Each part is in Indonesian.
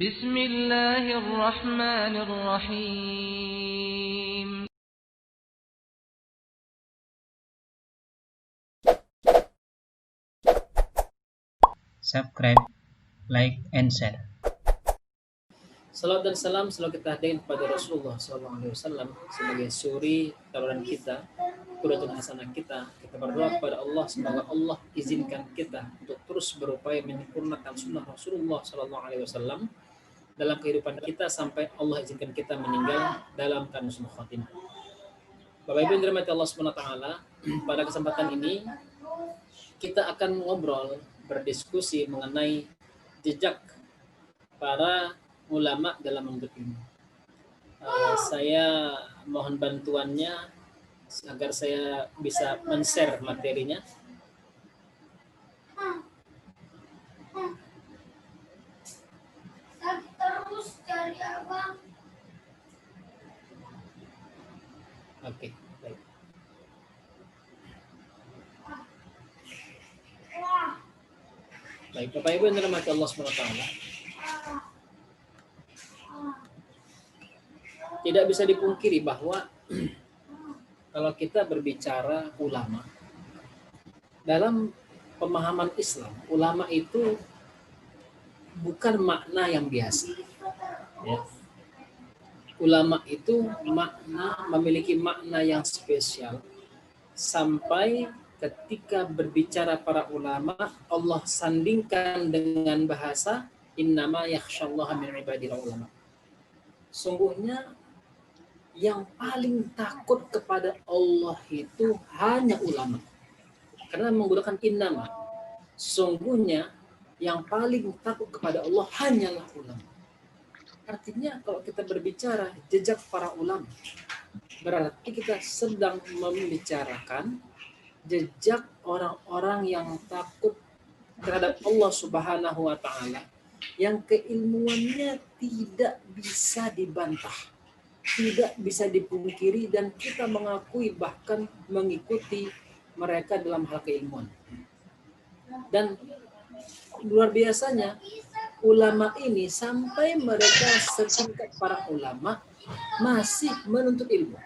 بسم الله الرحمن الرحيم Subscribe, like, and share. Salawat dan salam selalu kita hadirkan kepada Rasulullah SAW sebagai suri taruhan kita, qudwatun hasanah kita. Kita berdoa kepada Allah semoga Allah izinkan kita untuk terus berupaya menyempurnakan sunnah Rasulullah SAW dalam kehidupan kita sampai Allah izinkan kita meninggal dalam keadaan husnul khatimah. Bapak Ibu yang dirahmati Allah SWT, pada kesempatan ini kita akan ngobrol, berdiskusi mengenai jejak para ulama dalam menuntut ilmu. Saya mohon bantuannya agar saya bisa men-share materinya. Terus cari abang. Oke, baik. Baik, Bapak Ibu yang dirahmati Allah SWT. Tidak bisa dipungkiri bahwa kalau kita berbicara ulama, dalam pemahaman Islam, ulama itu bukan makna yang biasa. Ya. Ulama itu memiliki makna yang spesial. Sampai ketika berbicara para ulama, Allah sandingkan dengan bahasa innama yakhsyallaha min ibadil ulama. Sungguhnya yang paling takut kepada Allah itu hanya ulama. Karena menggunakan innama. Sungguhnya yang paling takut kepada Allah hanyalah ulama. Artinya kalau kita berbicara jejak para ulama, berarti kita sedang membicarakan jejak orang-orang yang takut terhadap Allah Subhanahu wa Ta'ala, yang keilmuannya tidak bisa dibantah, tidak bisa dipungkiri, dan kita mengakui bahkan mengikuti mereka dalam hal keilmuan. Dan luar biasanya ulama ini sampai mereka setingkat para ulama masih menuntut ilmu.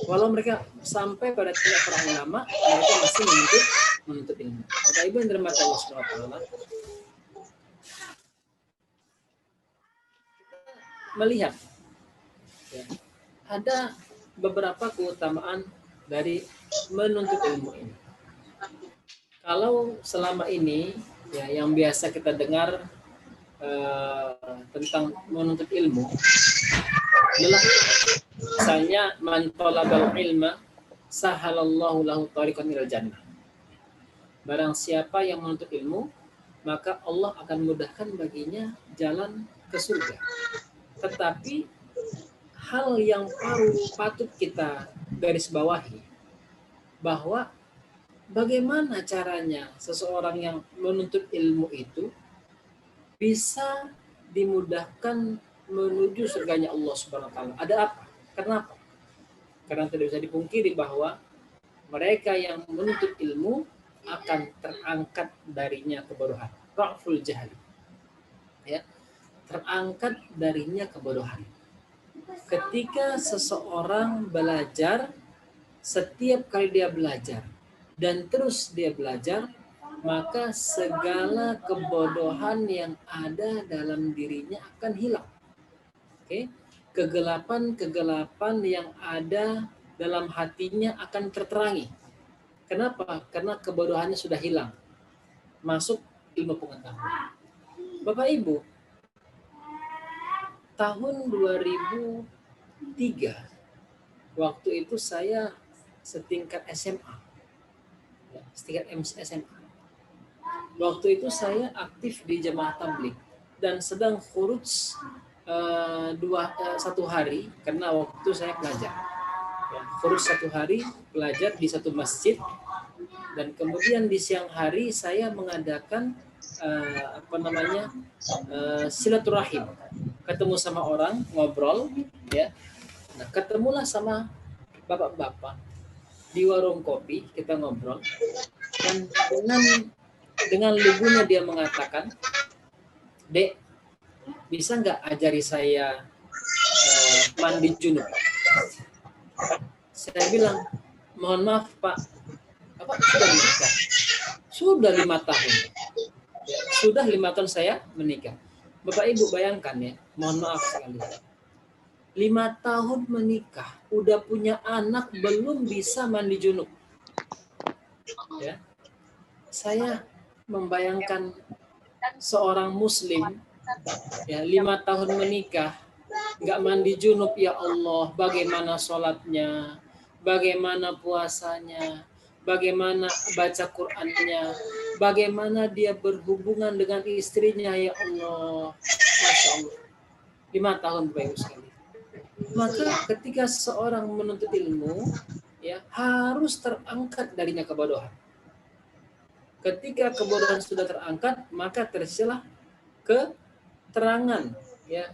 Walau mereka sampai pada tingkat para ulama, mereka masih menuntut ilmu. Bapak Ibu yang dirahmati Allah Subhanahu wa Ta'ala, melihat ya, ada beberapa keutamaan dari menuntut ilmu ini. Kalau selama ini ya yang biasa kita dengar tentang menuntut ilmu adalah misalnya man talabal ilma sahalallahu lahu tariqan ilal jannah. Barang siapa yang menuntut ilmu, maka Allah akan mudahkan baginya jalan ke surga. Tetapi hal yang patut kita garis bawahi bahwa bagaimana caranya seseorang yang menuntut ilmu itu bisa dimudahkan menuju surganya Allah Subhanahu wa Ta'ala. Ada apa? Kenapa? Karena tidak bisa dipungkiri bahwa mereka yang menuntut ilmu akan terangkat darinya kebodohan. Ra'ful jahli. Ya. Terangkat darinya kebodohan. Ketika seseorang belajar, setiap kali dia belajar dan terus dia belajar, maka segala kebodohan yang ada dalam dirinya akan hilang. Oke? Kegelapan-kegelapan yang ada dalam hatinya akan terterangi. Kenapa? Karena kebodohannya sudah hilang. Masuk ilmu pengetahuan. Bapak Ibu, tahun 2003, waktu itu saya setingkat SMA. Setingkat SMA. Waktu itu saya aktif di Jamaah Tabligh dan sedang khuruj satu hari karena waktu itu saya pelajar. Ya, khuruj satu hari pelajar di satu masjid, dan kemudian di siang hari saya mengadakan silaturahim, ketemu sama orang, ngobrol, ya. Nah, ketemulah sama bapak-bapak di warung kopi, kita ngobrol, dan dengan lugunya dia mengatakan, "Dek, bisa nggak ajari saya mandi junub? Saya bilang, mohon maaf Pak, Bapak sudah menikah? Sudah 5 tahun. Ya, sudah 5 tahun saya menikah. Bapak Ibu bayangkan ya, mohon maaf sekali. 5 tahun menikah, udah punya anak, belum bisa mandi junub. Ya, saya membayangkan seorang muslim ya 5 tahun menikah nggak mandi junub, ya Allah, bagaimana sholatnya, bagaimana puasanya, bagaimana baca Qur'annya, bagaimana dia berhubungan dengan istrinya, ya Allah. Masya Allah, 5 tahun Bapak sekali. Maka ketika seorang menuntut ilmu ya harus terangkat darinya kebodohan. Ketika kebodohan sudah terangkat, maka tersilah keterangan ya,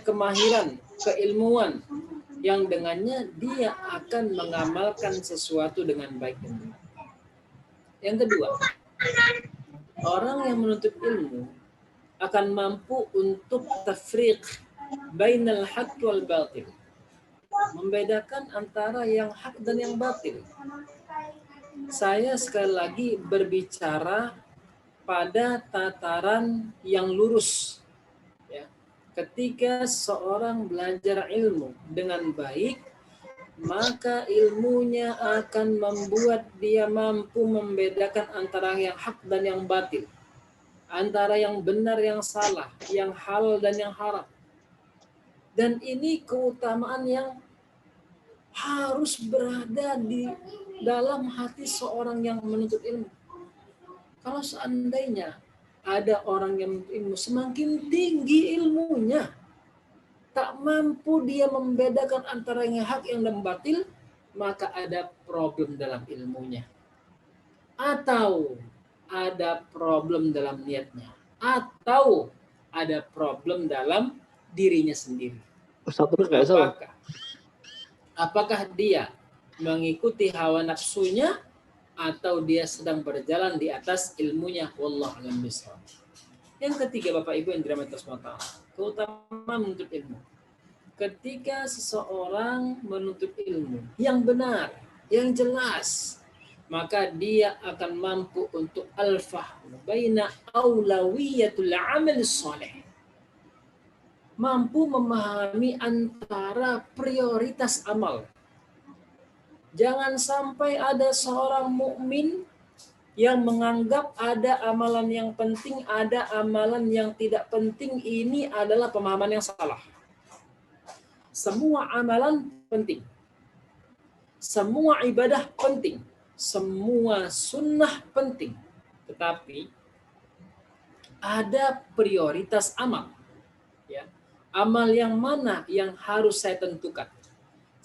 kemahiran, keilmuan yang dengannya dia akan mengamalkan sesuatu dengan baik dan benar. Yang kedua, orang yang menuntut ilmu akan mampu untuk tafriq bainal haqq wal batil, membedakan antara yang hak dan yang batil. Saya sekali lagi berbicara pada tataran yang lurus. Ya. Ketika seorang belajar ilmu dengan baik, maka ilmunya akan membuat dia mampu membedakan antara yang hak dan yang batil, antara yang benar yang salah, yang halal dan yang haram. Dan ini keutamaan yang harus berada di dalam hati seorang yang menuntut ilmu. Kalau seandainya ada orang yang menuntut ilmu, semakin tinggi ilmunya, tak mampu dia membedakan antara yang hak yang dan batil, maka ada problem dalam ilmunya. Atau ada problem dalam niatnya. Atau ada problem dalam dirinya sendiri. Apakah dia mengikuti hawa nafsunya atau dia sedang berjalan di atas ilmunya? Wallahu a'lam bishawab. Yang ketiga Bapak Ibu yang dirahmati Allah, keutamaan menuntut ilmu. Ketika seseorang menuntut ilmu yang benar, yang jelas, maka dia akan mampu untuk al-fahmu baina aulawiyatul amal shalih. Mampu memahami antara prioritas amal. Jangan sampai ada seorang mukmin yang menganggap ada amalan yang penting, ada amalan yang tidak penting. Ini adalah pemahaman yang salah. Semua amalan penting. Semua ibadah penting. Semua sunnah penting. Tetapi ada prioritas amal. Ya. Amal yang mana yang harus saya tentukan?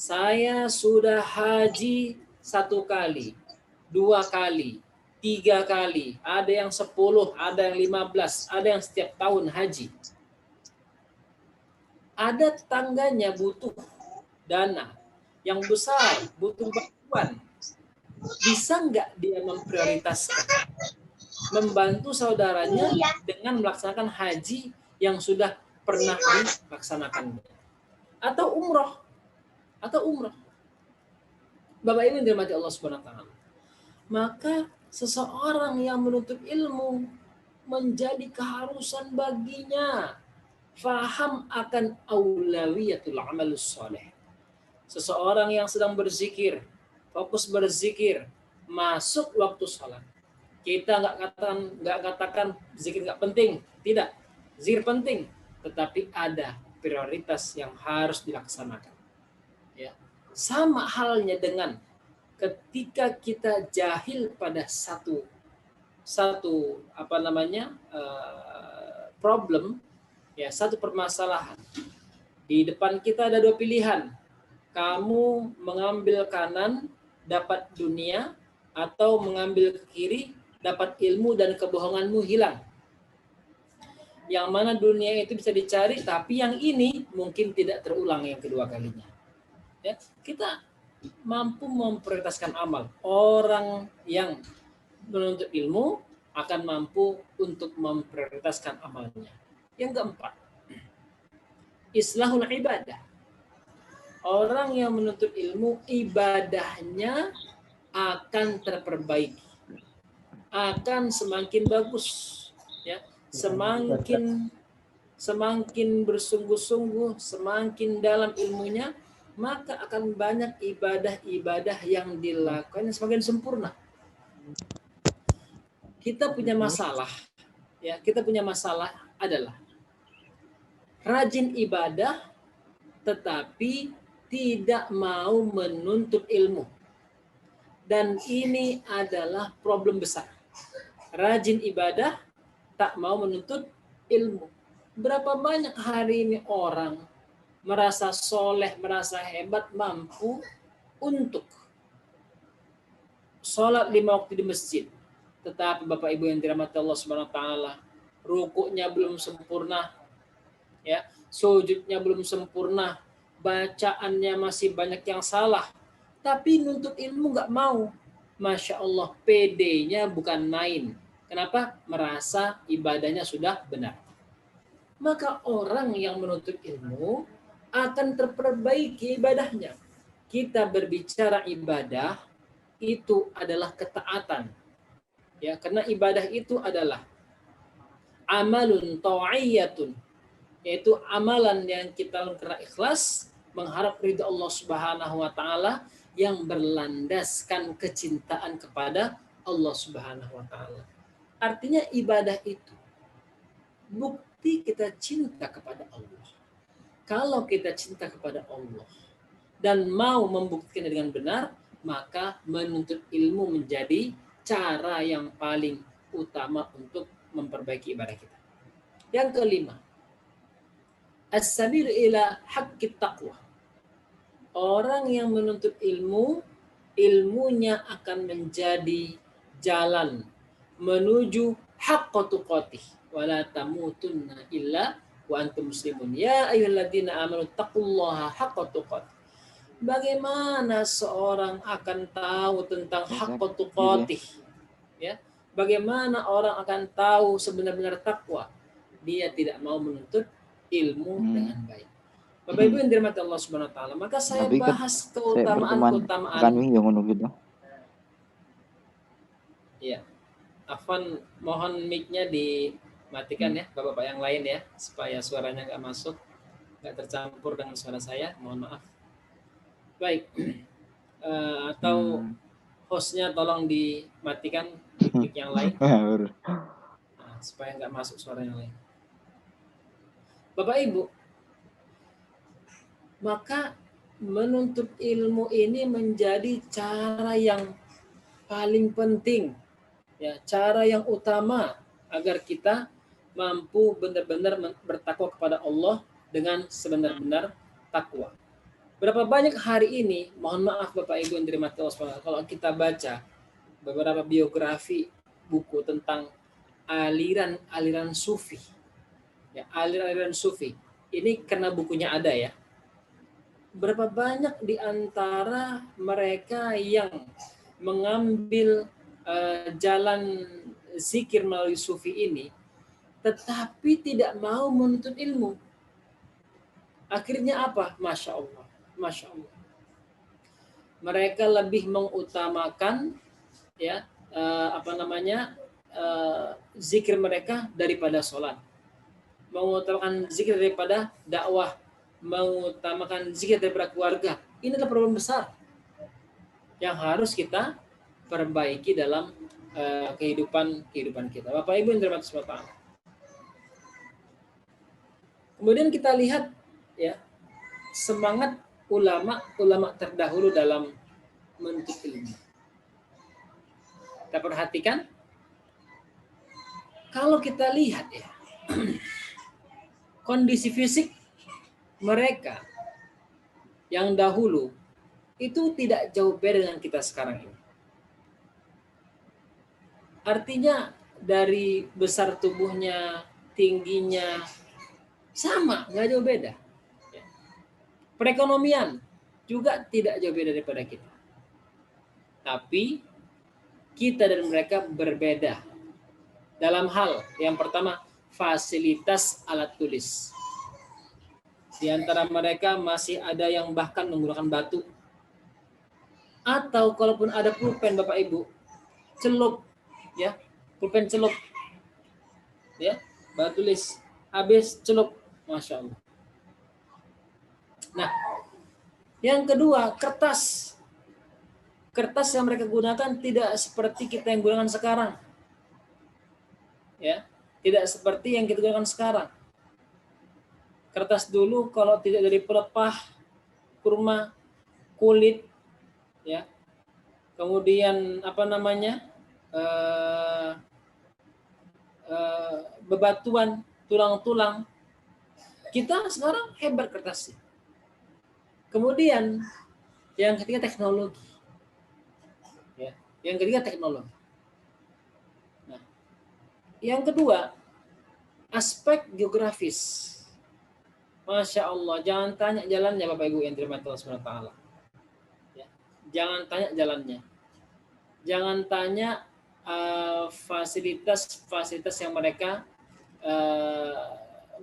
Saya sudah haji 1 kali, 2 kali, 3 kali, ada yang 10, ada yang 15, ada yang setiap tahun haji. Ada tetangganya butuh dana yang besar, butuh bantuan. Bisa nggak dia memprioritaskan membantu saudaranya dengan melaksanakan haji yang sudah pernah dilaksanakan, atau umroh, Bapak Ibu yang dirahmati Allah Subhanahu wa taala. Maka seseorang yang menuntut ilmu menjadi keharusan baginya faham akan aulawiyatul amalus shalih. Seseorang yang sedang berzikir, fokus berzikir, masuk waktu salat. Kita nggak katakan zikir nggak penting, tidak. Zikir penting, tetapi ada prioritas yang harus dilaksanakan. Ya. Sama halnya dengan ketika kita jahil pada satu problem, ya, satu permasalahan. Di depan kita ada 2 pilihan. Kamu mengambil kanan dapat dunia, atau mengambil ke kiri dapat ilmu dan kebohonganmu hilang. Yang mana dunia itu bisa dicari, tapi yang ini mungkin tidak terulang yang kedua kalinya. Ya, kita mampu memprioritaskan amal. Orang yang menuntut ilmu akan mampu untuk memprioritaskan amalnya. Yang keempat, islahul ibadah. Orang yang menuntut ilmu, ibadahnya akan terperbaiki, akan semakin bagus, ya, semakin bersungguh-sungguh, semakin dalam ilmunya, maka akan banyak ibadah-ibadah yang dilakukan yang semakin sempurna. Kita punya masalah, ya, adalah rajin ibadah tetapi tidak mau menuntut ilmu. Dan ini adalah problem besar. Rajin ibadah, tak mau menuntut ilmu. Berapa banyak hari ini orang merasa soleh, merasa hebat, mampu untuk sholat 5 waktu di masjid. Tetapi Bapak Ibu yang dirahmati Allah Subhanahu wa taala, rukuknya belum sempurna, ya, sujudnya belum sempurna, bacaannya masih banyak yang salah, tapi nuntut ilmu nggak mau. Masya Allah, PD-nya bukan main. Kenapa? Merasa ibadahnya sudah benar. Maka orang yang menuntut ilmu akan terperbaiki ibadahnya. Kita berbicara ibadah, itu adalah ketaatan. Ya, karena ibadah itu adalah amalun ta'iyatun, yaitu amalan yang kita lakukan karena ikhlas, mengharap ridha Allah Subhanahu wa taala, yang berlandaskan kecintaan kepada Allah Subhanahu wa taala. Artinya ibadah itu bukti kita cinta kepada Allah. Kalau kita cinta kepada Allah dan mau membuktikan dengan benar, maka menuntut ilmu menjadi cara yang paling utama untuk memperbaiki ibadah kita. Yang kelima, as-sabil ila haqqit taqwa. Orang yang menuntut ilmu, ilmunya akan menjadi jalan menuju haqqa tuqatih, wala tamutunna illa wa antum muslimun. Ya ayyuhalladzina amanu taqullaha haqqa tuqatih. Bagaimana seorang akan tahu tentang haqqa tuqatih? Ya, bagaimana orang akan tahu sebenar-benar takwa? Dia tidak mau menuntut ilmu dengan baik. Bapak Ibu yang dirahmati Allah Subhanahu wa taala, maka saya bahas keutamaan-keutamaan. Kami yang ngono gitu. Iya. Afwan, mohon mic-nya dimatikan ya, Bapak-bapak yang lain ya, supaya suaranya nggak masuk, nggak tercampur dengan suara saya. Mohon maaf. Baik. Atau hostnya tolong dimatikan mic yang lain, supaya nggak masuk suara yang lain. Bapak Ibu, maka menuntut ilmu ini menjadi cara yang paling penting, ya, cara yang utama agar kita mampu benar-benar bertakwa kepada Allah dengan sebenar-benar takwa. Berapa banyak hari ini, mohon maaf Bapak Ibu yang dirahmati Allah, kalau kita baca beberapa biografi buku tentang aliran-aliran sufi, ya, aliran-aliran sufi ini karena bukunya ada ya. Berapa banyak di antara mereka yang mengambil jalan zikir melalui sufi ini, tetapi tidak mau menuntut ilmu. Akhirnya apa? Masya Allah. Masya Allah. Mereka lebih mengutamakan, ya, zikir mereka daripada sholat. Mengutamakan zikir daripada dakwah, mengutamakan zikir daripada keluarga. Ini adalah problem besar yang harus kita perbaiki dalam kehidupan kita. Bapak Ibu yang dirahmati Allah. Kemudian kita lihat, ya, semangat ulama terdahulu dalam menuntut ilmu. Kita perhatikan, kalau kita lihat ya, kondisi fisik mereka yang dahulu itu tidak jauh beda dengan kita sekarang ini. Artinya dari besar tubuhnya, tingginya sama, nggak jauh beda. Perekonomian juga tidak jauh beda daripada kita. Tapi kita dan mereka berbeda. dalam hal yang pertama fasilitas alat tulis. Di antara mereka masih ada yang bahkan menggunakan batu. Atau kalaupun ada pulpen Bapak Ibu, celup ya, pulpen celup. Ya, batu tulis habis celup, Masya Allah. Nah, yang kedua, kertas. Kertas yang mereka gunakan tidak seperti kita yang gunakan sekarang. Ya, tidak seperti yang kita gunakan sekarang. Kertas dulu kalau tidak dari pelepah, kurma, kulit, ya, kemudian bebatuan, tulang-tulang. Kita sekarang hebat kertasnya. Kemudian yang ketiga teknologi. Ya, yang ketiga teknologi. Nah, yang kedua aspek geografis. Masya Allah, jangan tanya jalannya Bapak Ibu yang dirahmati Allah Subhanahu wa taala. Ya, jangan tanya jalannya. Jangan tanya fasilitas-fasilitas yang mereka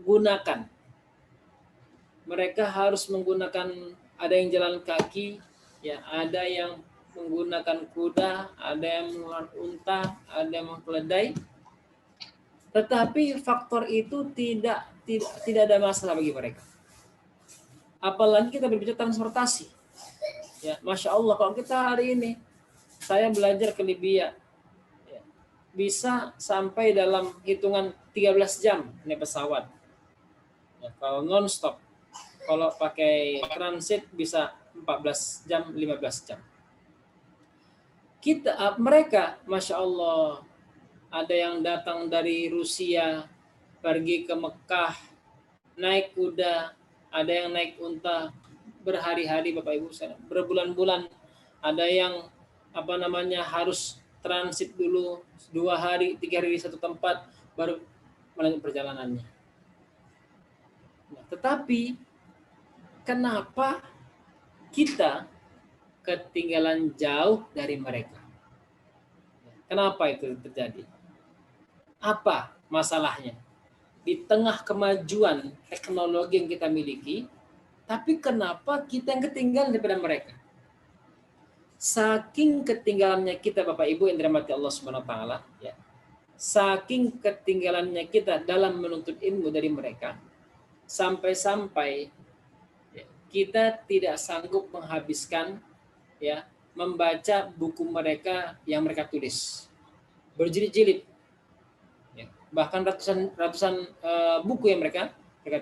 gunakan. Mereka harus menggunakan, ada yang jalan kaki, ya, ada yang menggunakan kuda, ada yang menggunakan unta, ada yang menggunakan keledai. Tetapi faktor itu tidak ada masalah bagi mereka. Apalagi kita berbicara transportasi. Ya, Masya Allah, kalau kita hari ini, saya belajar ke Libya, ya, bisa sampai dalam hitungan 13 jam naik pesawat. Ya, kalau non-stop. Kalau pakai transit bisa 14 jam, 15 jam. Mereka, Masya Allah, ada yang datang dari Rusia, pergi ke Mekah, naik kuda, ada yang naik unta, berhari-hari Bapak Ibu, berbulan-bulan, ada yang harus transit dulu 2 hari, 3 hari di satu tempat, baru melanjutkan perjalanannya. Nah, tetapi kenapa kita ketinggalan jauh dari mereka? Kenapa itu terjadi? Apa masalahnya? Di tengah kemajuan teknologi yang kita miliki, tapi kenapa kita yang ketinggalan daripada mereka? Saking ketinggalannya kita Bapak Ibu yang dirahmati Allah Subhanahu wa taala, ya. Saking ketinggalannya kita dalam menuntut ilmu dari mereka, sampai-sampai ya, kita tidak sanggup menghabiskan, ya, membaca buku mereka yang mereka tulis berjilid-jilid, ya, bahkan ratusan buku yang mereka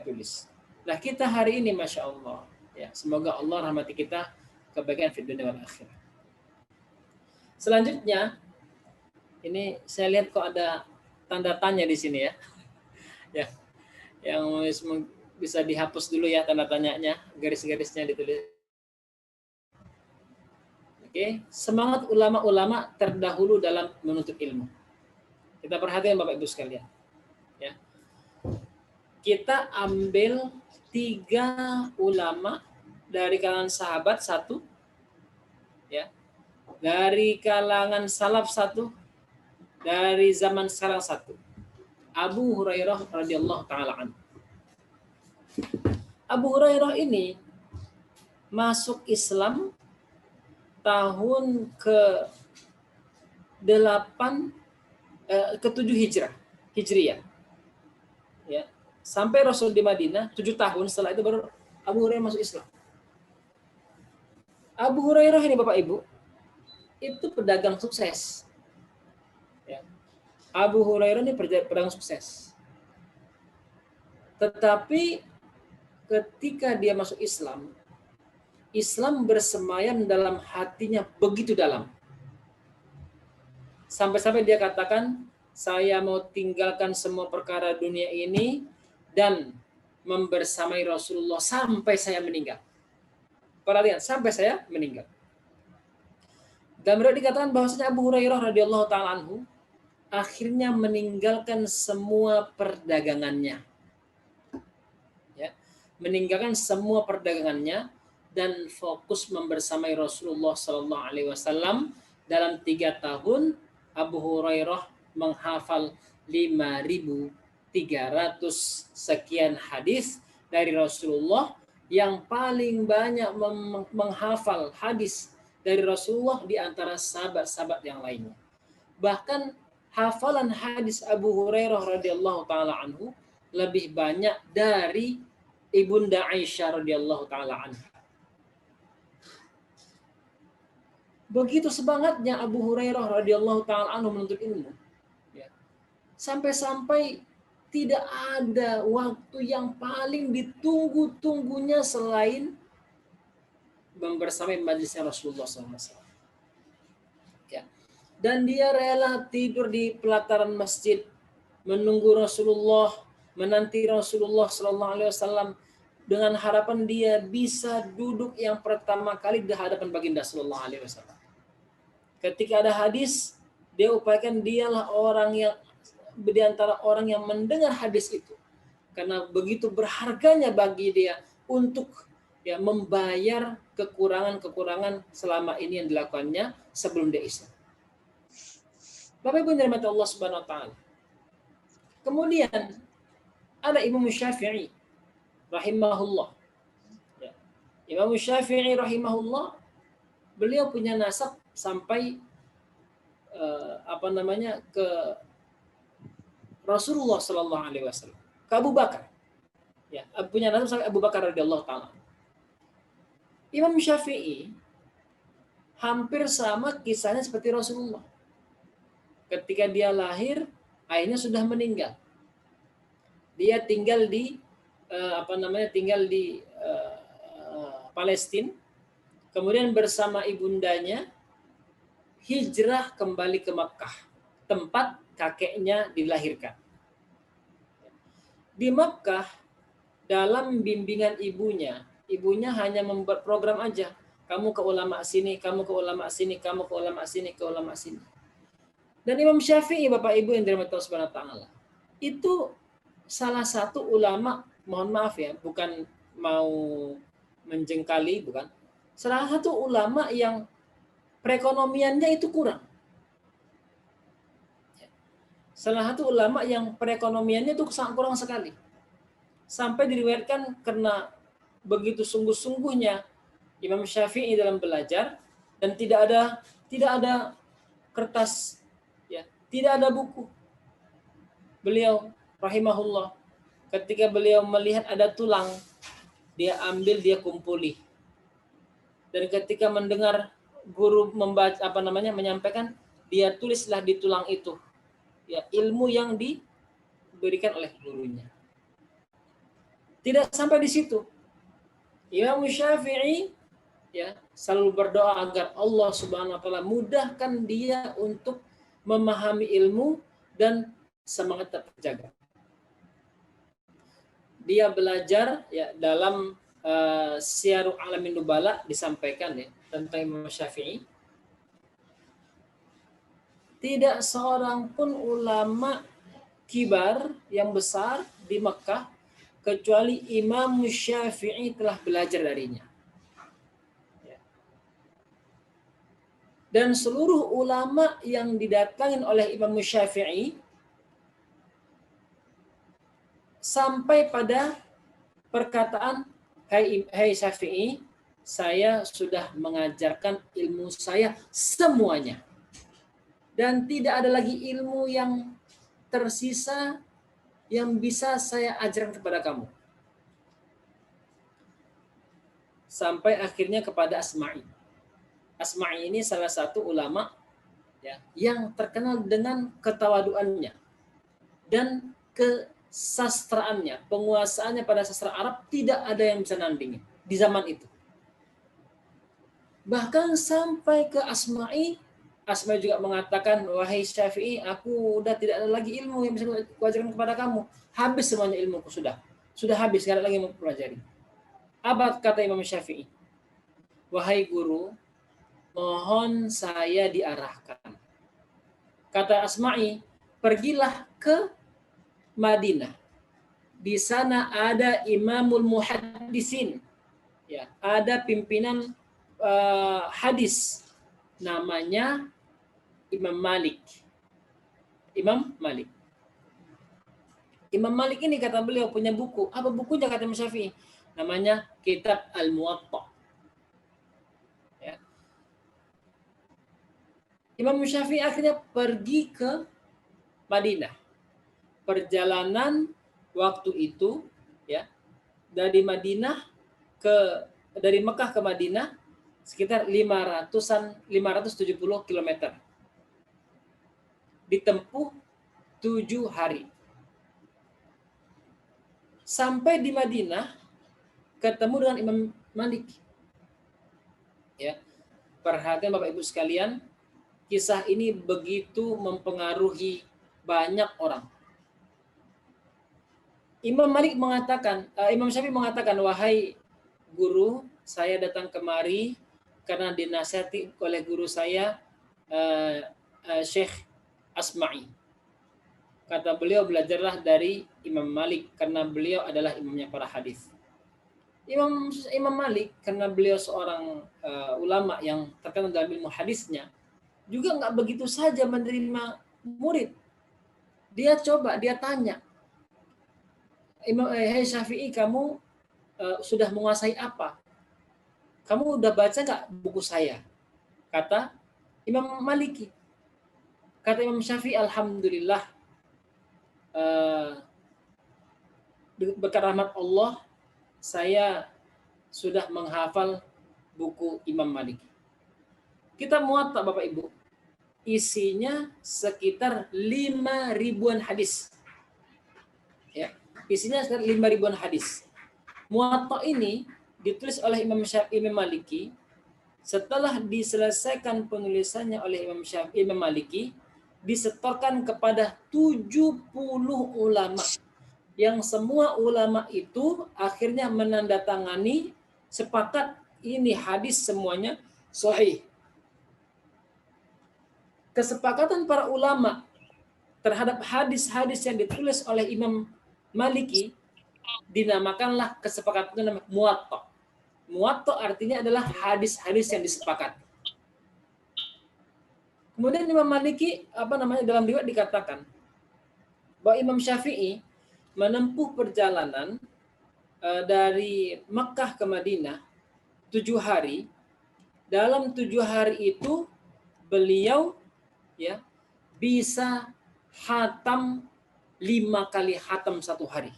tulis. Nah, kita hari ini Masya Allah, ya, semoga Allah rahmati kita kebaikan fid dunya wal akhirah. Selanjutnya, ini saya lihat kok ada tanda tanya di sini ya. Ya, yang bisa dihapus dulu ya tanda tanyanya, garis-garisnya ditulis. Oke, semangat ulama-ulama terdahulu dalam menuntut ilmu. Kita perhatikan Bapak Ibu sekalian. Ya. Kita ambil 3 ulama dari kalangan sahabat 1, ya. Dari kalangan salaf 1, dari zaman sekarang 1. Abu Hurairah radhiyallahu taala anhu. Abu Hurairah ini masuk Islam tahun ke-7 Hijriah. Ya. Sampai Rasul di Madinah 7 tahun setelah itu baru Abu Hurairah masuk Islam. Abu Hurairah ini Bapak Ibu itu pedagang sukses. Ya. Abu Hurairah ini pedagang sukses. Tetapi ketika dia masuk Islam, Islam bersemayam dalam hatinya begitu dalam. Sampai-sampai dia katakan, saya mau tinggalkan semua perkara dunia ini dan membersamai Rasulullah sampai saya meninggal. Perhatikan, sampai saya meninggal. Dan mereka dikatakan bahwasanya Abu Hurairah radhiyallahu taala anhu akhirnya meninggalkan semua perdagangannya. Ya, meninggalkan semua perdagangannya dan fokus membersamai Rasulullah sallallahu alaihi wasallam. Dalam 3 tahun Abu Hurairah menghafal 5.300 sekian hadis dari Rasulullah. Yang paling banyak menghafal hadis dari Rasulullah di antara sahabat-sahabat yang lainnya. Bahkan hafalan hadis Abu Hurairah radhiyallahu taala anhu lebih banyak dari Ibunda Aisyah radhiyallahu taala anha. Begitu semangatnya Abu Hurairah radhiyallahu taala anhu menuntut ilmu. Ya. Sampai-sampai tidak ada waktu yang paling ditunggu-tunggunya selain membersamai majelisnya Rasulullah SAW. Ya. Dan dia rela tidur di pelataran masjid, menunggu Rasulullah, menanti Rasulullah SAW dengan harapan dia bisa duduk yang pertama kali di hadapan baginda SAW. Ketika ada hadis, dia upayakan dialah orang yang di antara orang yang mendengar hadis itu, karena begitu berharganya bagi dia untuk ya membayar kekurangan-kekurangan selama ini yang dilakukannya sebelum dia Islam. Bapak Ibu yang dirahmati Allah Subhanahu wa taala. Kemudian ada Imam Syafi'i rahimahullah. Ya. Imam Syafi'i rahimahullah, beliau punya nasab sampai ke Rasulullah Sallallahu Alaihi Wasallam, ke Abu Bakar, ya, punya nasab sampai Abu Bakar radhiyallahu taala. Imam Syafi'i hampir sama kisahnya seperti Rasulullah. Ketika dia lahir, ayahnya sudah meninggal. Dia tinggal di Palestina, kemudian bersama ibundanya hijrah kembali ke Makkah, tempat kakeknya dilahirkan. Di Makkah, dalam bimbingan ibunya hanya membuat program aja. Kamu ke ulama sini, kamu ke ulama sini, kamu ke ulama sini, ke ulama sini. Dan Imam Syafi'i, Bapak Ibu yang dirahmati Allah Subhanahu wa taala, itu salah satu ulama, mohon maaf ya, bukan mau menjengkali, bukan. Salah satu ulama yang perekonomiannya itu kurang. Salah satu ulama yang perekonomiannya itu sangat kurang sekali. Sampai diriwayatkan karena begitu sungguh-sungguhnya Imam Syafi'i dalam belajar, dan tidak ada kertas, ya, tidak ada buku. Beliau rahimahullah, ketika beliau melihat ada tulang, dia ambil, dia kumpuli. Dan ketika mendengar guru menyampaikan, dia tulislah di tulang itu, ya, ilmu yang diberikan oleh gurunya. Tidak sampai di situ, Imam Syafi'i ya selalu berdoa agar Allah Subhanahu wa taala mudahkan dia untuk memahami ilmu dan semangat terjaga. Dia belajar ya dalam Syiarul Alamin Nubala disampaikan ya tentang Imam Syafi'i. Tidak seorang pun ulama kibar yang besar di Mekah kecuali Imam Syafi'i telah belajar darinya. Dan seluruh ulama yang didatangin oleh Imam Syafi'i sampai pada perkataan, hai Syafi'i, saya sudah mengajarkan ilmu saya semuanya. Dan tidak ada lagi ilmu yang tersisa yang bisa saya ajarkan kepada kamu. Sampai akhirnya kepada Asma'i. Asma'i ini salah satu ulama ya, yang terkenal dengan ketawaduannya dan kesastraannya, penguasaannya pada sastra Arab tidak ada yang bisa nandingin di zaman itu. Bahkan sampai ke Asma'i juga mengatakan, wahai Syafi'i, aku udah tidak ada lagi ilmu yang bisa kuajarkan kepada kamu. Habis semuanya ilmuku sudah habis, tidak ada lagi yang mempelajari. Apa kata Imam Syafi'i? Wahai guru, mohon saya diarahkan. Kata Asma'i, pergilah ke Madinah. Di sana ada Imamul Muhaddisin. Ya, ada pimpinan hadis. Namanya Imam Malik. Imam Malik ini kata beliau punya buku. Apa bukunya kata Imam Syafi'i? Namanya Kitab Al-Muwatta. Ya. Imam Syafi'i akhirnya pergi ke Madinah. Perjalanan waktu itu ya dari Mekah ke Madinah sekitar 570 km. Ditempuh 7 hari. Sampai di Madinah ketemu dengan Imam Malik. Ya. Perhatikan Bapak Ibu sekalian, kisah ini begitu mempengaruhi banyak orang. Imam Syafi'i mengatakan, wahai guru, saya datang kemari karena dinasihati oleh guru saya Syekh Asma'i. Kata beliau, belajarlah dari Imam Malik karena beliau adalah imamnya para hadis. Imam Malik karena beliau seorang ulama yang terkenal dalam ilmu hadisnya, juga nggak begitu saja menerima murid. Dia tanya, Hei Syafi'i, kamu sudah menguasai apa? Kamu udah baca nggak buku saya? Kata Imam Maliki. Kata Imam Syafi'i, alhamdulillah, berkat rahmat Allah, saya sudah menghafal buku Imam Malik. Kita Muwatta Bapak Ibu, isinya sekitar 5.000-an hadis. Ya, isinya sekitar 5.000-an hadis. Muwatta ini ditulis oleh Imam Maliki. Setelah diselesaikan penulisannya oleh Imam Maliki, disetorkan kepada 70 ulama. Yang semua ulama itu akhirnya menandatangani, sepakat ini hadis semuanya sahih. Kesepakatan para ulama terhadap hadis-hadis yang ditulis oleh Imam Maliki dinamakanlah kesepakatan itu namanya Muwatta. Muwatta artinya adalah hadis-hadis yang disepakati. Kemudian Imam Maliki dalam riwayat dikatakan bahwa Imam Syafi'i menempuh perjalanan dari Mekah ke Madinah 7 hari. Dalam 7 hari itu beliau bisa hatam 5 kali hatam satu hari.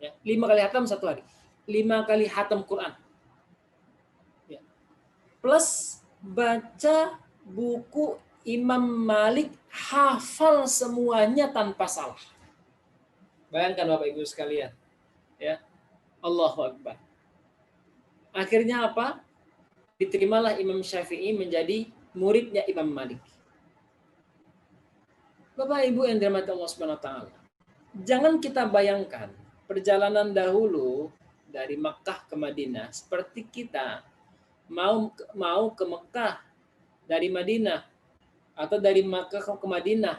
5 kali hatam satu hari. 5 kali hatam Quran. Plus baca buku Imam Malik, hafal semuanya tanpa salah. Bayangkan Bapak Ibu sekalian. Ya. Allahu Akbar. Akhirnya apa? Diterimalah Imam Syafi'i menjadi muridnya Imam Malik. Bapak Ibu yang dirahmati Allah Subhanahu wa taala. Jangan kita bayangkan perjalanan dahulu dari Makkah ke Madinah seperti kita mau ke Mekah dari Madinah atau dari Makkah ke Madinah.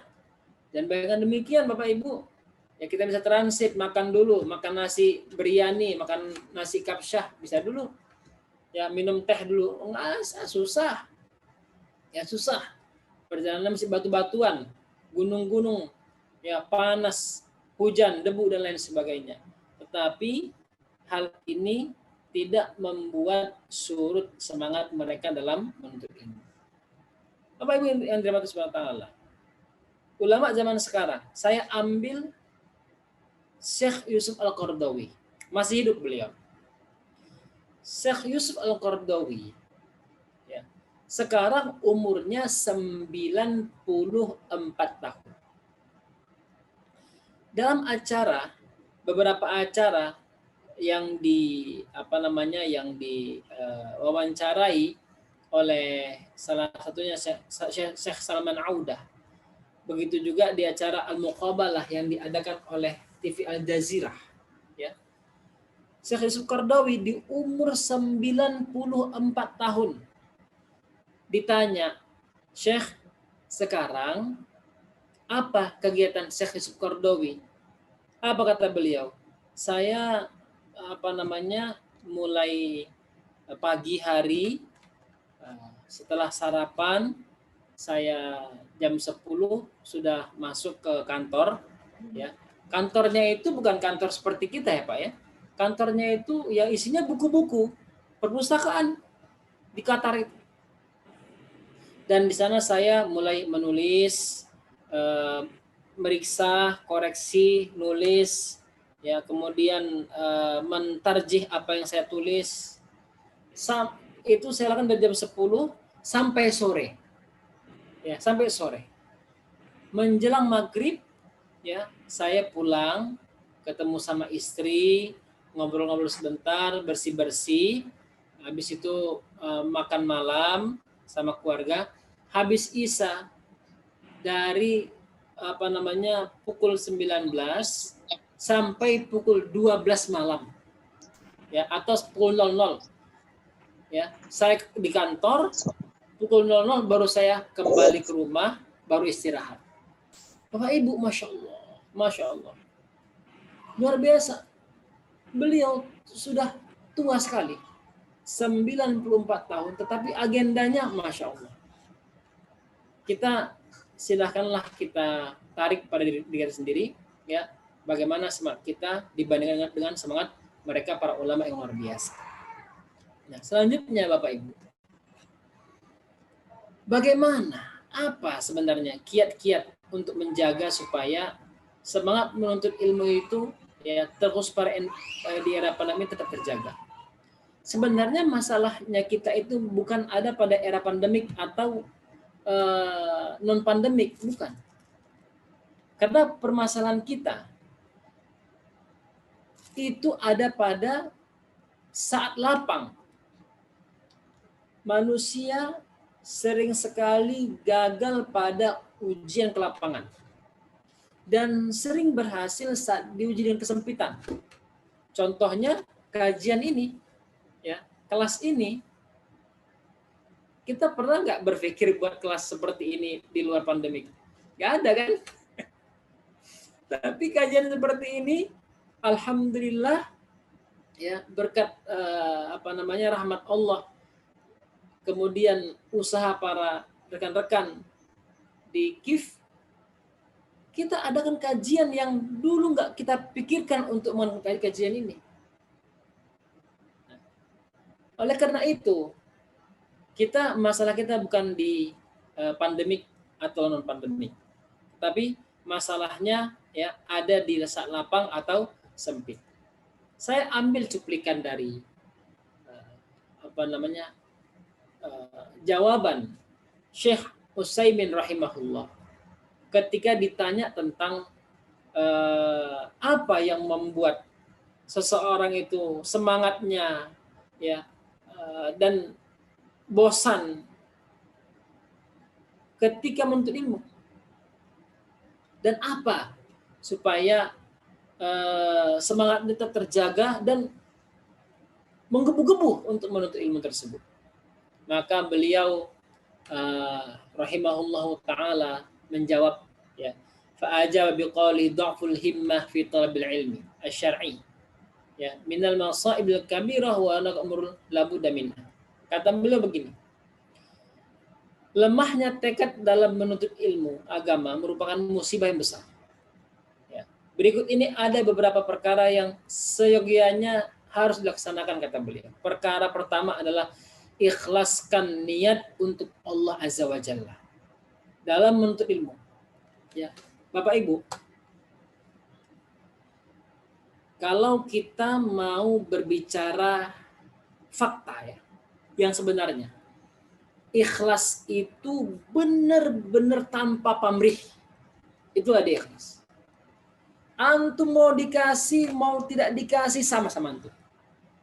Dan bayangkan demikian Bapak Ibu, ya kita bisa transit, makan dulu, makan nasi biryani, makan nasi kapsyah bisa dulu. Ya minum teh dulu, enggak, susah. Ya susah. Perjalanan masih batu-batuan, gunung-gunung, ya panas, hujan, debu dan lain sebagainya. Tetapi hal ini tidak membuat surut semangat mereka dalam menuntut ilmu. Bapak Ibu yang dirahmati Subhanahu wa taala. Ulama zaman sekarang, saya ambil Syekh Yusuf Al-Qaradawi, masih hidup beliau. Syekh Yusuf Al-Qaradawi sekarang umurnya 94 tahun. Dalam beberapa acara yang diwawancarai oleh salah satunya Syekh Salman Audah. Begitu juga di acara Al-Muqabalah yang diadakan oleh TV Al Jazeera. Ya. Syekh Yusuf Qaradawi di umur 94 tahun. Ditanya, Syekh, sekarang apa kegiatan Syekh Yusuf Qaradawi? Apa kata beliau? Saya mulai pagi hari setelah sarapan, saya jam 10 sudah masuk ke kantor Ya, kantornya itu bukan kantor seperti kita ya Pak ya. Kantornya itu yang isinya buku-buku, perpustakaan di Qatar itu. Dan di sana saya mulai menulis, meriksa, koreksi, nulis, ya kemudian mentarjih apa yang saya tulis. Itu saya lakukan dari jam 10 sampai sore. Ya, sampai sore. Menjelang maghrib, ya saya pulang, ketemu sama istri, ngobrol-ngobrol sebentar, bersih-bersih. Habis itu makan malam sama keluarga. Habis Isya dari pukul 19 sampai pukul 12 malam. Ya, atau pukul 00. Ya, saya di kantor pukul 00 baru saya kembali ke rumah, baru istirahat. Bapak Ibu, Masya Allah, luar biasa. Beliau sudah tua sekali, 94 tahun, tetapi agendanya Masya Allah. Kita silahkanlah kita tarik pada diri kita sendiri, ya, bagaimana semangat kita dibandingkan dengan semangat mereka para ulama yang luar biasa. Nah, selanjutnya Bapak Ibu, bagaimana, apa sebenarnya kiat-kiat untuk menjaga supaya semangat menuntut ilmu itu ya terus di era pandemi tetap terjaga. Sebenarnya masalahnya kita itu bukan ada pada era pandemik atau non pandemik, bukan. Karena permasalahan kita itu ada pada saat lapang. Manusia sering sekali gagal pada ujian ke lapangan dan sering berhasil saat diuji dengan kesempitan. Contohnya kajian ini, ya, kelas ini, kita pernah nggak berpikir buat kelas seperti ini di luar pandemik? Nggak ada kan? Tapi kajian seperti ini, alhamdulillah, ya berkat rahmat Allah, kemudian usaha para rekan-rekan di KIF, kita adakan kajian yang dulu nggak kita pikirkan untuk melakukan kajian ini. Oleh karena itu, masalah kita bukan di pandemik atau non pandemik, tapi masalahnya ya ada di saat lapang atau sempit. Saya ambil cuplikan dari jawaban Syekh Utsaimin rahimahullah ketika ditanya tentang apa yang membuat seseorang itu semangatnya ya dan bosan ketika menuntut ilmu, dan apa supaya semangatnya tetap terjaga dan menggebu-gebu untuk menuntut ilmu tersebut. Maka beliau rahimahullahu taala menjawab, ya, fa'ajaba biqali dha'ful himmah fi talabil ilmi asy-syar'i, ya, minal masaibil kabirah wa naqmurul labudda minha. Kata beliau begini, lemahnya tekad dalam menuntut ilmu agama merupakan musibah yang besar. Ya. Berikut ini ada beberapa perkara yang seyogianya harus dilaksanakan, kata beliau. Perkara pertama adalah ikhlaskan niat untuk Allah Azza wa Jalla dalam menuntut ilmu. Ya, Bapak Ibu, kalau kita mau berbicara fakta ya, yang sebenarnya, ikhlas itu benar-benar tanpa pamrih. Itu ada ikhlas. Antum mau dikasih, mau tidak dikasih, sama-sama antum.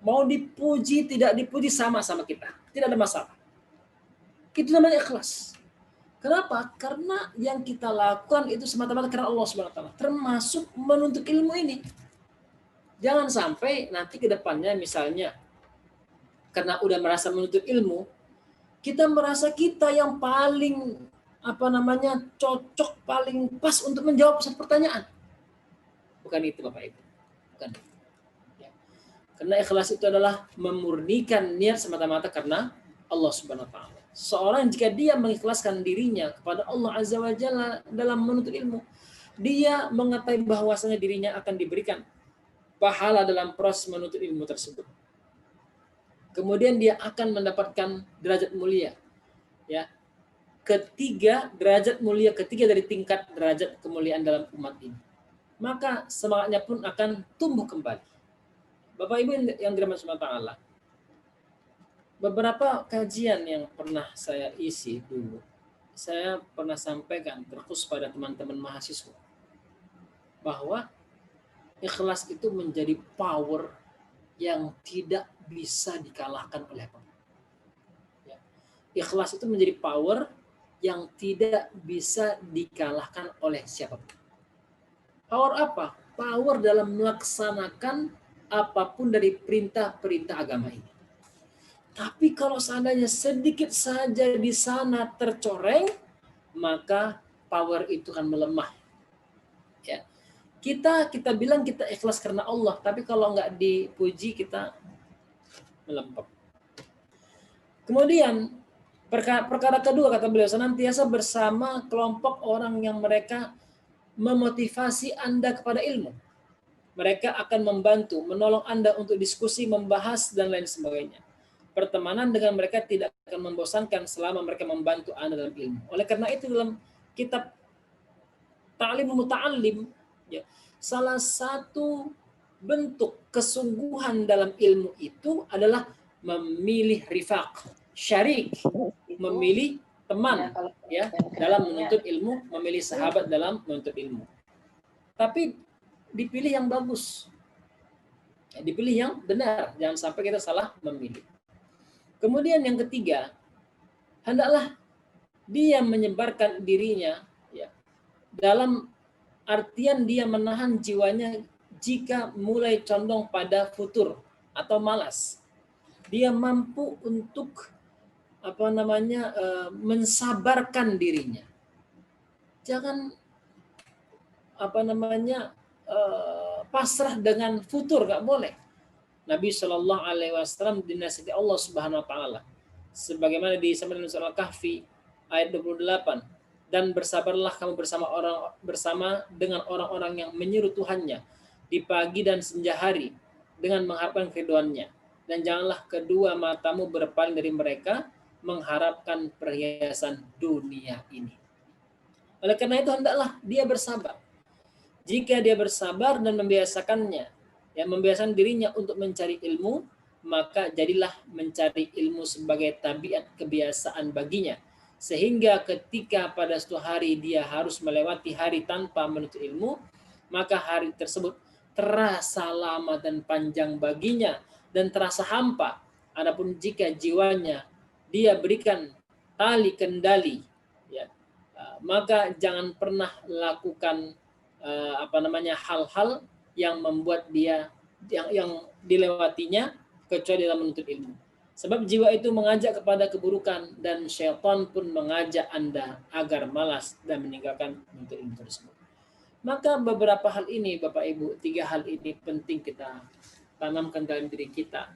Mau dipuji, tidak dipuji, sama-sama kita. Tidak ada masalah. Itu namanya ikhlas. Kenapa? Karena yang kita lakukan itu semata-mata karena Allah SWT. Termasuk menuntut ilmu ini. Jangan sampai nanti ke depannya misalnya, karena udah merasa menuntut ilmu, kita merasa kita yang paling cocok, paling pas untuk menjawab satu pertanyaan. Bukan itu Bapak Ibu. Bukan. Ya. Karena ikhlas itu adalah memurnikan niat semata-mata karena Allah Subhanahu wa taala. Seorang jika dia mengikhlaskan dirinya kepada Allah Azza wa Jalla dalam menuntut ilmu, dia mengetahui bahwasanya dirinya akan diberikan pahala dalam proses menuntut ilmu tersebut. Kemudian dia akan mendapatkan derajat mulia, ya. Derajat mulia ketiga dari tingkat derajat kemuliaan dalam umat ini. Maka semangatnya pun akan tumbuh kembali. Bapak Ibu yang dirahmati Allah, beberapa kajian yang pernah saya isi dulu, saya pernah sampaikan terkhusus pada teman-teman mahasiswa bahwa ikhlas itu menjadi power yang tidak bisa dikalahkan oleh apapun. Ya. Ikhlas itu menjadi power yang tidak bisa dikalahkan oleh siapapun. Power apa? Power dalam melaksanakan apapun dari perintah-perintah agama ini. Tapi kalau seandainya sedikit saja di sana tercoreng, maka power itu akan melemah. Ya. Kita bilang kita ikhlas karena Allah, tapi kalau nggak dipuji kita melempem. Kemudian perkara kedua kata beliau, senantiasa bersama kelompok orang yang mereka memotivasi Anda kepada ilmu. Mereka akan membantu, menolong Anda untuk diskusi, membahas, dan lain sebagainya. Pertemanan dengan mereka tidak akan membosankan selama mereka membantu Anda dalam ilmu. Oleh karena itu dalam kitab Ta'limul Muta'allim, ya, salah satu bentuk kesungguhan dalam ilmu itu adalah memilih rifaq, syarik, memilih teman, ya, dalam menuntut ilmu, memilih sahabat dalam menuntut ilmu. Tapi dipilih yang bagus, ya, dipilih yang benar, jangan sampai kita salah memilih. Kemudian yang ketiga, hendaklah dia menyebarkan dirinya, ya, dalam artian dia menahan jiwanya jika mulai condong pada futur atau malas. Dia mampu untuk mensabarkan dirinya. Jangan pasrah dengan futur, nggak boleh. Nabi Shallallahu Alaihi Wasallam dinasihati Allah Subhanahu Wa Taala, sebagaimana disampaikan dalam surah Al-Kahfi ayat 28, dan bersabarlah kamu bersama dengan orang-orang yang menyeru Tuhannya di pagi dan senja hari dengan mengharapkan keridhoannya, dan janganlah kedua matamu berpaling dari mereka mengharapkan perhiasan dunia ini. Oleh karena itu hendaklah dia bersabar. Jika dia bersabar dan membiasakannya, ya, membiasakan dirinya untuk mencari ilmu, maka jadilah mencari ilmu sebagai tabiat kebiasaan baginya. Sehingga ketika pada suatu hari dia harus melewati hari tanpa menuntut ilmu, maka hari tersebut terasa lama dan panjang baginya dan terasa hampa. Adapun jika jiwanya dia berikan tali kendali, ya, maka jangan pernah lakukan hal-hal yang membuat dia yang dilewatinya kecuali dalam menuntut ilmu. Sebab jiwa itu mengajak kepada keburukan dan syaitan pun mengajak Anda agar malas dan meninggalkan menuntut ilmu tersebut. Maka beberapa hal ini Bapak Ibu, 3 hal ini penting kita tanamkan dalam diri kita.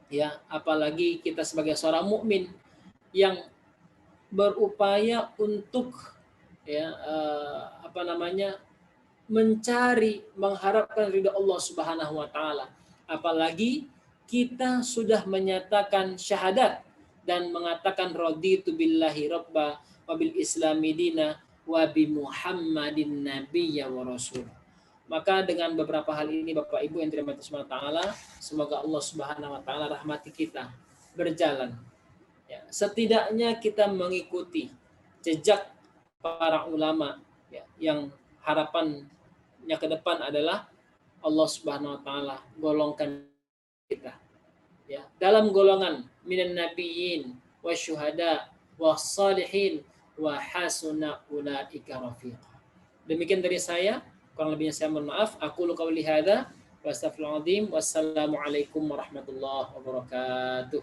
Ya, apalagi kita sebagai seorang mukmin yang berupaya untuk mencari, mengharapkan ridha Allah Subhanahu wa taala. Apalagi kita sudah menyatakan syahadat dan mengatakan raditu billahi rabba wa bil islami dina wa bi Muhammadin nabiyya wa rasul. Maka dengan beberapa hal ini Bapak Ibu yang dirahmati Allah taala, semoga Allah Subhanahu wa taala rahmati kita berjalan. Ya, setidaknya kita mengikuti jejak para ulama, ya, yang harapannya ke depan adalah Allah Subhanahu wa taala golongkan kita, ya, dalam golongan minan nabiyyin wasyuhada wassalihin wa hasuna ulaika rafiqa. Demikian dari saya, kurang lebihnya saya mohon maaf. Aku qauli hadza wa astaghfirullahaladzim. Wassalamualaikum warahmatullahi wabarakatuh.